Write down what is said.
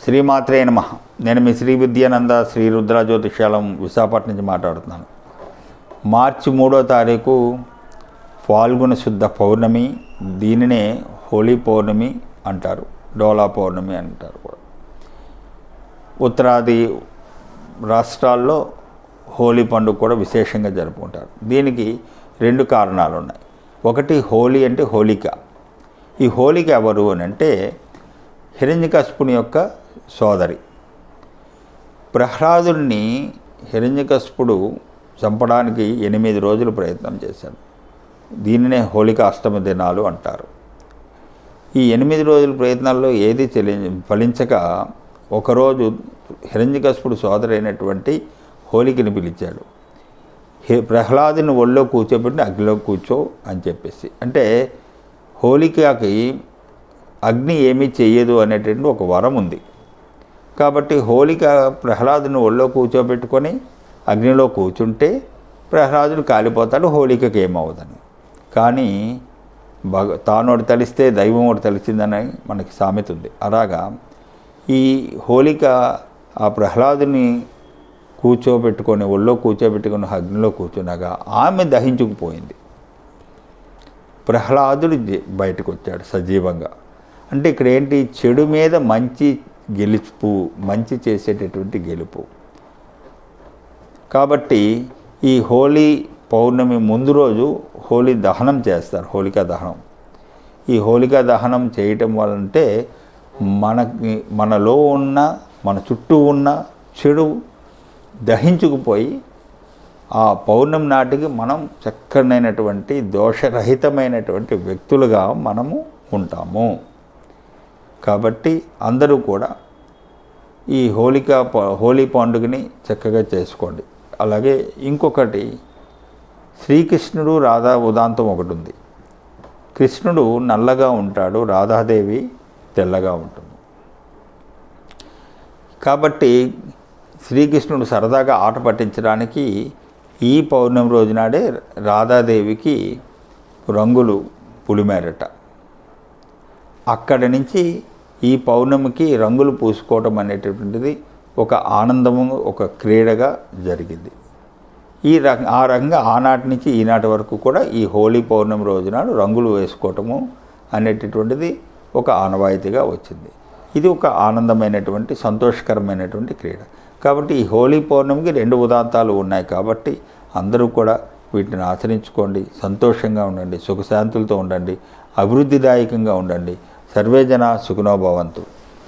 శ్రీమాత్రే నమః. నేను మీ శ్రీ విద్యానంద శ్రీ రుద్ర జ్యోతిషాలం విశాఖపట్నం నుంచి మాట్లాడుతున్నాను. మార్చి 3వ తారీఖు ఫాల్గుణ శుద్ధ పౌర్ణమి. దీనినే హోలీ పౌర్ణమి అంటారు, డోలా పౌర్ణమి అంటారు కూడా. ఉత్తరాది రాష్ట్రాల్లో హోలీ పండుగ కూడా విశేషంగా జరుపుకుంటారు. దీనికి 2 కారణాలు ఉన్నాయి. ఒకటి, హోలీ అంటే హోలిక. ఈ హోలిక ఎవరు అని అంటే హిరణ్యకశిపుని యొక్క సోదరి. ప్రహ్లాదుడిని హిరణ్యకశిపుడు చంపడానికి 8 రోజులు ప్రయత్నం చేశాడు. దీనినే హోలికా అష్టమి దినాలు అంటారు. ఈ 8 రోజుల ప్రయత్నాల్లో ఏది ఫలించక ఒకరోజు హిరణ్యకశిపుడు సోదరి అయినటువంటి హోలికని పిలిచాడు. ప్రహ్లాదుని ఒళ్ళో కూర్చోబెట్టి అగ్నిలో కూర్చో అని చెప్పేసి, అంటే హోలికకి అగ్ని ఏమీ చెయ్యదు అనేటువంటి ఒక వరం ఉంది. కాబట్టి హోలిక ప్రహ్లాదుని ఒళ్ళో కూర్చోబెట్టుకొని అగ్నిలో కూర్చుంటే ప్రహ్లాదుడు కాలిపోతాడు, హోలికకి ఏమవుదని. కానీ తాను ఒకటి తలిస్తే దైవం ఒకటి తలిచిందని మనకి సామెత ఉంది. అలాగా ఈ హోలిక ఆ ప్రహ్లాదుని కూర్చోబెట్టుకొని ఒళ్ళో కూర్చోబెట్టుకొని అగ్నిలో కూర్చున్నాగా ఆమె దహించుకుపోయింది. ప్రహ్లాదుడు బయటకు వచ్చాడు సజీవంగా. అంటే ఇక్కడ ఏంటి, చెడు మీద మంచి గెలుపు, మంచి చేసేటటువంటి గెలుపు. కాబట్టి ఈ హోలీ పౌర్ణమి ముందు రోజు హోలీ దహనం చేస్తారు, హోలికా దహనం. ఈ హోలికా దహనం చేయటం వల్లంటే మనలో ఉన్న, మన చుట్టూ ఉన్న చెడు దహించుకుపోయి ఆ పౌర్ణమి నాటికి మనం చక్కనైనటువంటి దోషరహితమైనటువంటి వ్యక్తులుగా మనము ఉంటాము. కాబట్టి అందరూ కూడా ఈ హోలీ పండుగని చక్కగా చేసుకోండి. అలాగే ఇంకొకటి, శ్రీకృష్ణుడు రాధా ఉదాంతం ఒకటి ఉంది. కృష్ణుడు నల్లగా ఉంటాడు, రాధాదేవి తెల్లగా ఉంటుంది. కాబట్టి శ్రీకృష్ణుడు సరదాగా ఆట పట్టించడానికి ఈ పౌర్ణమి రోజునాడే రాధాదేవికి రంగులు పులిమేరట. అక్కడి నుంచి ఈ పౌర్ణమికి రంగులు పూసుకోవటం అనేటటువంటిది ఒక ఆనందము, ఒక క్రీడగా జరిగింది. ఆ రకంగా ఆనాటి నుంచి ఈనాటి వరకు కూడా ఈ హోలీ పౌర్ణమి రోజునాడు రంగులు వేసుకోవటము అనేటటువంటిది ఒక ఆనవాయితీగా వచ్చింది. ఇది ఒక ఆనందమైనటువంటి, సంతోషకరమైనటువంటి క్రీడ. కాబట్టి ఈ హోలీ పౌర్ణమికి 2 ఉదాంతాలు ఉన్నాయి. కాబట్టి అందరూ కూడా వీటిని ఆచరించుకోండి, సంతోషంగా ఉండండి, సుఖశాంతులతో ఉండండి, అభివృద్ధిదాయకంగా ఉండండి. సర్వే జనా సుఖినో భవంతు.